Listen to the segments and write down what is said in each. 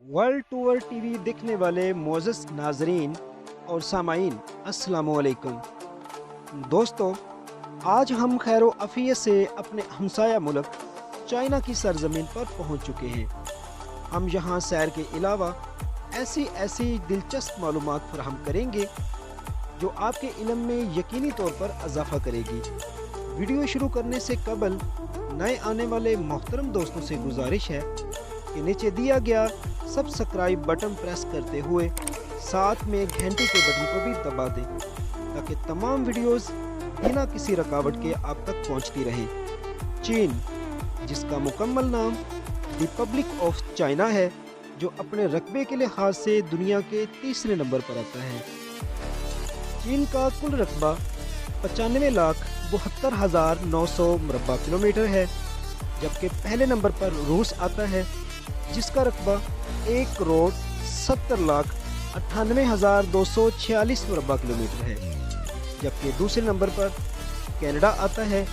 World tour TV देखने वाले मोअज़्ज़ज़ नाजरीन और सामाईन, अस्सलामु अलैकुम। दोस्तों, आज हम खैरो अफियत से अपने हमसाया मुल्क चाइना की सरजमीन पर पहुंच चुके हैं। हम यहाँ सैर के अलावा ऐसी ऐसी दिलचस्प मालूमात फराहम करेंगे जो आपके इल्म में यकीनी तौर पर इजाफा करेगी। वीडियो शुरू करने से कबल नए आने वाले मोहतरम दोस्तों से गुजारिश है कि नीचे दिया गया सब्सक्राइब बटन प्रेस करते हुए साथ में घंटे के बटन को भी दबा दें ताकि तमाम वीडियोस बिना किसी रुकावट के आप तक पहुंचती रहे। चीन, जिसका मुकम्मल नाम रिपब्लिक ऑफ चाइना है, जो अपने रकबे के लिहाज से दुनिया के तीसरे नंबर पर आता है। चीन का कुल रकबा 95,72,900 मुरब्बा किलोमीटर है, जबकि पहले नंबर पर रूस आता है जिसका रकबा 1,70,98,246 मुरब्बा किलोमीटर है। जबकि दूसरे नंबर पर कनाडा आता है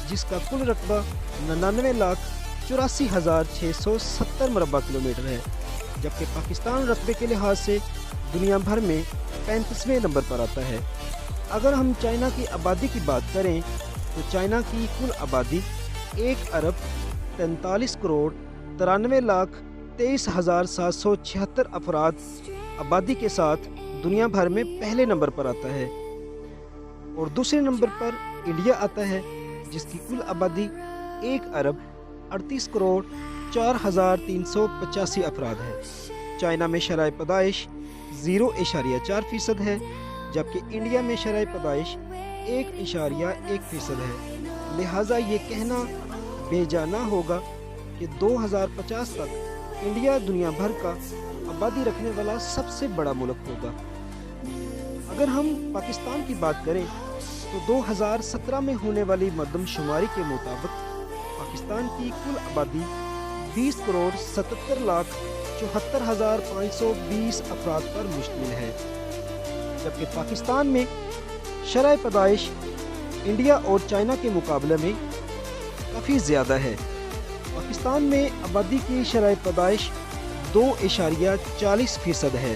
जिसका कुल रकबा 99,84,670 मुरब्बा किलोमीटर है। जबकि पाकिस्तान रकबे के लिहाज से दुनिया भर में 35वें नंबर पर आता है। अगर हम चाइना की आबादी की बात करें तो चाइना की कुल आबादी 1,43,93,23,776 अफराद आबादी के साथ दुनिया भर में पहले नंबर पर आता है। और दूसरे नंबर पर इंडिया आता है जिसकी कुल आबादी 1,38,04,385 अफराद है। चाइना में शरह पैदाइश 0.4% है, जबकि इंडिया में शरह पैदाइश 1.1% है। लिहाजा ये कहना बेजाना होगा कि 2050 तक इंडिया दुनिया भर का आबादी रखने वाला सबसे बड़ा मुल्क होगा। अगर हम पाकिस्तान की बात करें तो 2017 में होने वाली मरदमशुमारी के मुताबिक पाकिस्तान की कुल आबादी 20,77,74,520 अफराद पर मुश्तमिल है। जबकि पाकिस्तान में शरह पैदाइश इंडिया और चाइना के मुकाबले में काफ़ी ज़्यादा है। पाकिस्तान में आबादी की शरह पैदाइश 2.40% है।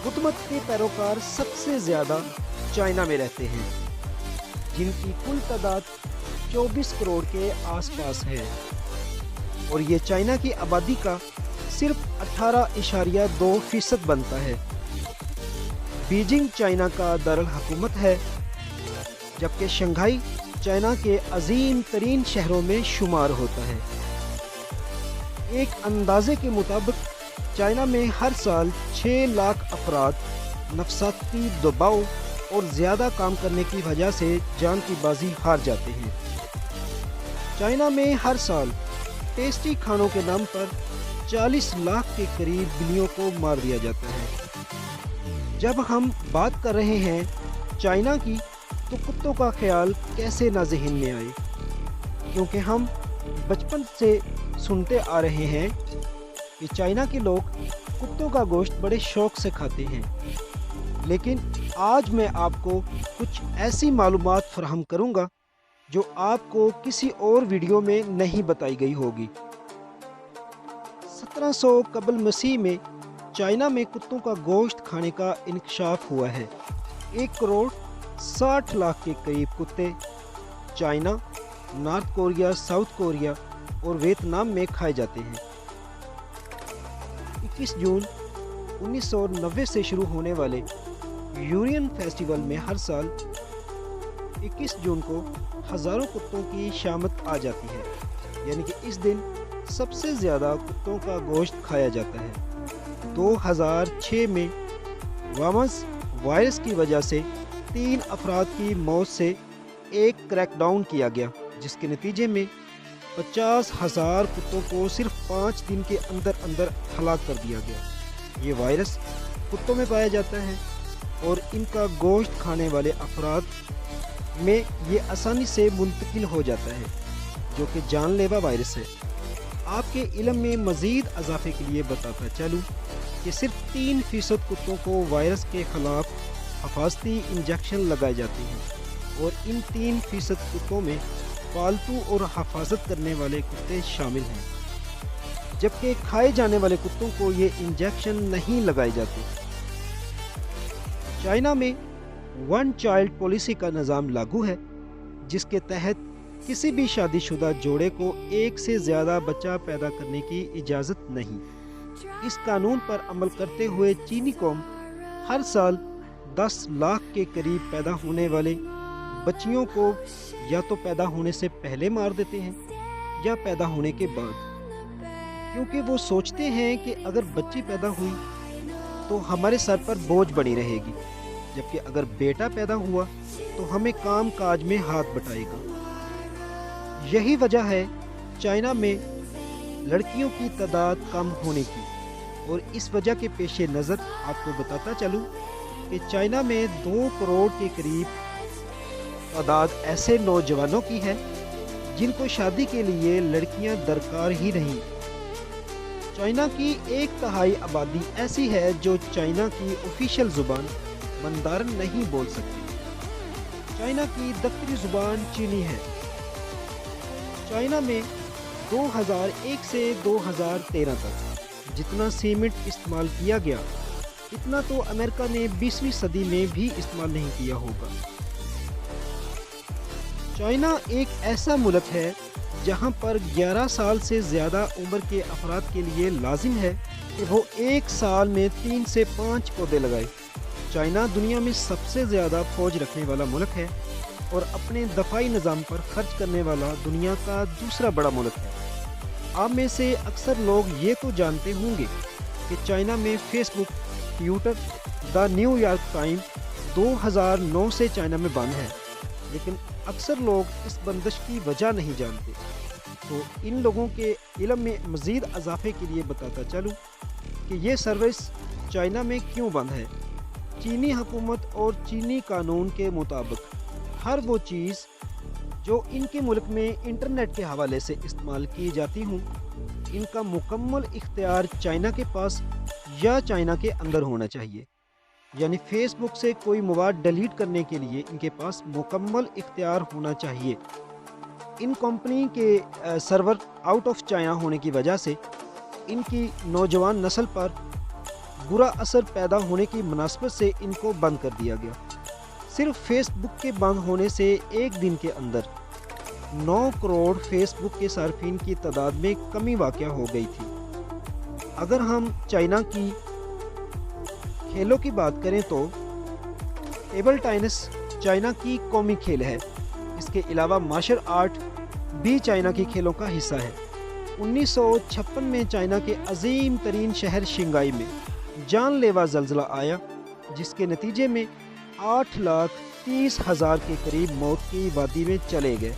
बुद्ध मत के पैरोकार सबसे ज़्यादा चाइना में रहते हैं, जिनकी कुल तादाद 24 करोड़ के आसपास है, और ये चाइना की आबादी का सिर्फ 18.2% बनता है। बीजिंग चाइना का दारुल हुकूमत है, जबकि शंघाई चाइना के अजीम तरीन शहरों में शुमार होता है। एक अंदाजे के मुताबिक चाइना में हर साल 6 लाख अफराद नफसाती दबाव और ज़्यादा काम करने की वजह से जान की बाजी हार जाते हैं। चाइना में हर साल टेस्टी खानों के नाम पर 40 लाख के करीब बिल्लियों को मार दिया जाता है। जब हम बात कर रहे हैं चाइना की, तो कुत्तों का ख्याल कैसे ना ज़हन में आए, क्योंकि हम बचपन से सुनते आ रहे हैं कि चाइना के लोग कुत्तों का गोश्त बड़े शौक़ से खाते हैं। लेकिन आज मैं आपको कुछ ऐसी मालूमात फराहम करूंगा जो आपको किसी और वीडियो में नहीं बताई गई होगी। 1700 कबल मसीह में चाइना में कुत्तों का गोश्त खाने का इंकशाफ हुआ है। 1,60,00,000 के करीब कुत्ते China, north Korea, south Korea और वियतनाम में खाए जाते हैं। 21 जून 1990 से शुरू होने वाले यूरियन फेस्टिवल में हर साल 21 जून को हज़ारों कुत्तों की शामत आ जाती है, यानी कि इस दिन सबसे ज़्यादा कुत्तों का गोश्त खाया जाता है। 2006 में वामस वायरस की वजह से 3 अफराद की मौत से एक क्रैकडाउन किया गया, जिसके नतीजे में 50,000 कुत्तों को सिर्फ 5 दिन के अंदर अंदर हलाक कर दिया गया। ये वायरस कुत्तों में पाया जाता है और इनका गोश्त खाने वाले अफराद में ये आसानी से मुंतकिल हो जाता है, जो कि जानलेवा वायरस है। आपके इल्म में मज़ीद इजाफे के लिए बताता चलूँ कि सिर्फ 3% कुत्तों को वायरस के ख़िलाफ़ हफाजती इंजेक्शन लगाए जाते हैं, और इन 3% कुत्तों में पालतू और हफाजत करने वाले कुत्ते शामिल हैं। जबकि खाए जाने वाले कुत्तों को ये इंजेक्शन नहीं लगाए जाते। चाइना में वन चाइल्ड पॉलिसी का निज़ाम लागू है, जिसके तहत किसी भी शादीशुदा जोड़े को एक से ज़्यादा बच्चा पैदा करने की इजाज़त नहीं। इस कानून पर अमल करते हुए चीनी कौम हर साल 10 लाख के करीब पैदा होने वाले बच्चियों को या तो पैदा होने से पहले मार देते हैं या पैदा होने के बाद, क्योंकि वो सोचते हैं कि अगर बच्ची पैदा हुई तो हमारे सर पर बोझ बनी रहेगी, जबकि अगर बेटा पैदा हुआ तो हमें काम काज में हाथ बटाएगा। यही वजह है चाइना में लड़कियों की तादाद कम होने की, और इस वजह के पेश नज़र आपको बताता चलूँ कि चाइना में 2 करोड़ के करीब तादाद ऐसे नौजवानों की है जिनको शादी के लिए लड़कियां दरकार ही नहीं। चाइना की 1/3 आबादी ऐसी है जो चाइना की ऑफिशियल ज़ुबान मंदारिन नहीं बोल सकती। चाइना की दफ्तरी ज़ुबान चीनी है। चाइना में 2001 से 2013 तक जितना सीमेंट इस्तेमाल किया गया, इतना तो अमेरिका ने 20वीं सदी में भी इस्तेमाल नहीं किया होगा। चाइना एक ऐसा मुल्क है जहां पर 11 साल से ज़्यादा उम्र के अफराद के लिए लाजिम है कि वो एक साल में 3 से 5 पौधे लगाए। चाइना दुनिया में सबसे ज़्यादा फौज रखने वाला मुल्क है और अपने दफाई निज़ाम पर खर्च करने वाला दुनिया का दूसरा बड़ा मुल्क है। आप में से अक्सर लोग ये तो जानते होंगे कि चाइना में Facebook, Twitter, the New York time 2009 से चाइना में बंद है, लेकिन अक्सर लोग इस बंदिश की वजह नहीं जानते। तो इन लोगों के इल्म में मज़ीद इजाफे के लिए बताता चलूँ कि ये सर्विस चाइना में क्यों बंद है। चीनी हुकूमत और चीनी कानून के मुताबिक हर वो चीज़ जो इनके मुल्क में इंटरनेट के हवाले से इस्तेमाल की जाती हूँ, इनका मुकम्मल इख्तियार चाइना के पास या चाइना के अंदर होना चाहिए। यानी फेसबुक से कोई मवाद डिलीट करने के लिए इनके पास मुकम्मल इख्तियार होना चाहिए। इन कंपनी के सर्वर आउट ऑफ चाइना होने की वजह से इनकी नौजवान नस्ल पर बुरा असर पैदा होने की मुनासबत से इनको बंद कर दिया गया। सिर्फ फेसबुक के बंद होने से एक दिन के अंदर 9 करोड़ फेसबुक के सार्फिन की तादाद में कमी वाक़या हो गई थी। अगर हम चाइना की खेलों की बात करें तो टेबल टेनिस चाइना की कौमी खेल है। इसके अलावा मार्शल आर्ट भी चाइना की खेलों का हिस्सा है। 1956 में चाइना के अजीम तरीन शहर शिंगाई में जानलेवा ज़लज़ला आया, जिसके नतीजे में 8,30,000 के करीब मौत की वादी में चले गए।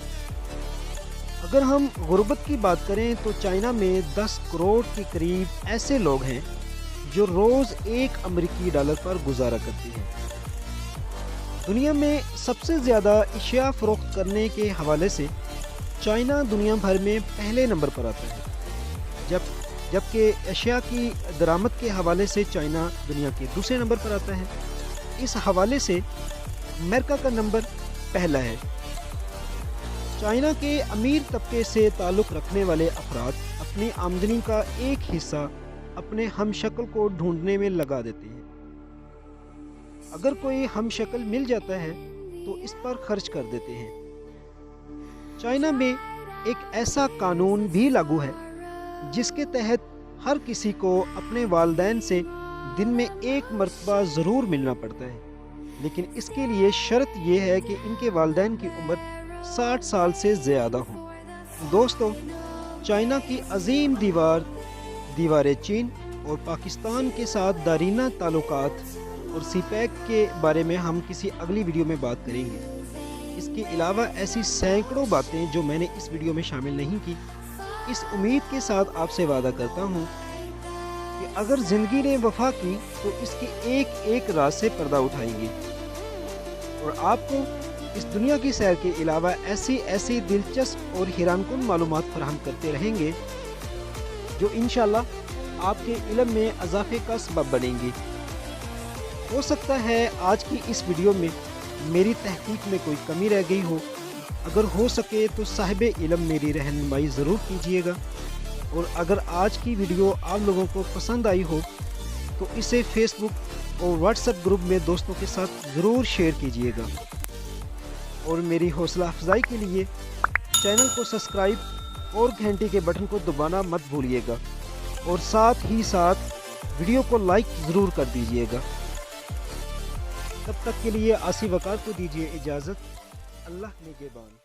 अगर हम गुर्बत की बात करें तो चाइना में 10 करोड़ के करीब ऐसे लोग हैं जो रोज़ $1 अमेरिकी पर गुजारा करते हैं। दुनिया में सबसे ज़्यादा अशिया फ़रोख्त करने के हवाले से चाइना दुनिया भर में पहले नंबर पर आता है, जबकि अशिया की दरामद के हवाले से चाइना दुनिया के दूसरे नंबर पर आता है। इस हवाले से अमेरिका का नंबर पहला है। चाइना के अमीर तबके से ताल्लुक़ रखने वाले अफराद अपनी आमदनी का एक हिस्सा अपने हमशक्ल को ढूंढने में लगा देते हैं। अगर कोई हमशक्ल मिल जाता है तो इस पर खर्च कर देते हैं। चाइना में एक ऐसा कानून भी लागू है जिसके तहत हर किसी को अपने वालिदैन से दिन में 1 मरतबा ज़रूर मिलना पड़ता है, लेकिन इसके लिए शर्त यह है कि इनके वालिदैन की उम्र 60 साल से ज़्यादा हो। दोस्तों, चाइना की अजीम दीवार चीन और पाकिस्तान के साथ दारीना ताल्लुकात और सीपैक के बारे में हम किसी अगली वीडियो में बात करेंगे। इसके अलावा ऐसी सैकड़ों बातें जो मैंने इस वीडियो में शामिल नहीं की। इस उम्मीद के साथ आपसे वादा करता हूँ कि अगर ज़िंदगी ने वफा की तो इसके एक एक राज से पर्दा उठाएंगे और आपको इस दुनिया की सैर के अलावा ऐसी दिलचस्प और हैरानकुन मालूमात फराहम करते रहेंगे जो इंशाअल्लाह आपके इल्म में इजाफे का सबब बनेंगी। हो सकता है आज की इस वीडियो में मेरी तहकीक में कोई कमी रह गई हो। अगर हो सके तो साहिब इल्म मेरी रहनुमाई ज़रूर कीजिएगा। اور اگر آج کی ویڈیو آپ لوگوں کو پسند آئی ہو تو اسے فیس بک اور واٹس ایپ گروپ میں دوستوں کے ساتھ ضرور شیئر کیجیے گا، اور میری حوصلہ افزائی کے لیے چینل کو سبسکرائب اور گھنٹی کے بٹن کو دبانا مت بھولیے گا، اور ساتھ ہی ساتھ ویڈیو کو لائک ضرور کر دیجیے گا۔ تب تک کے لیے آصف وقار کو دیجیے اجازت۔ اللہ نگہبان۔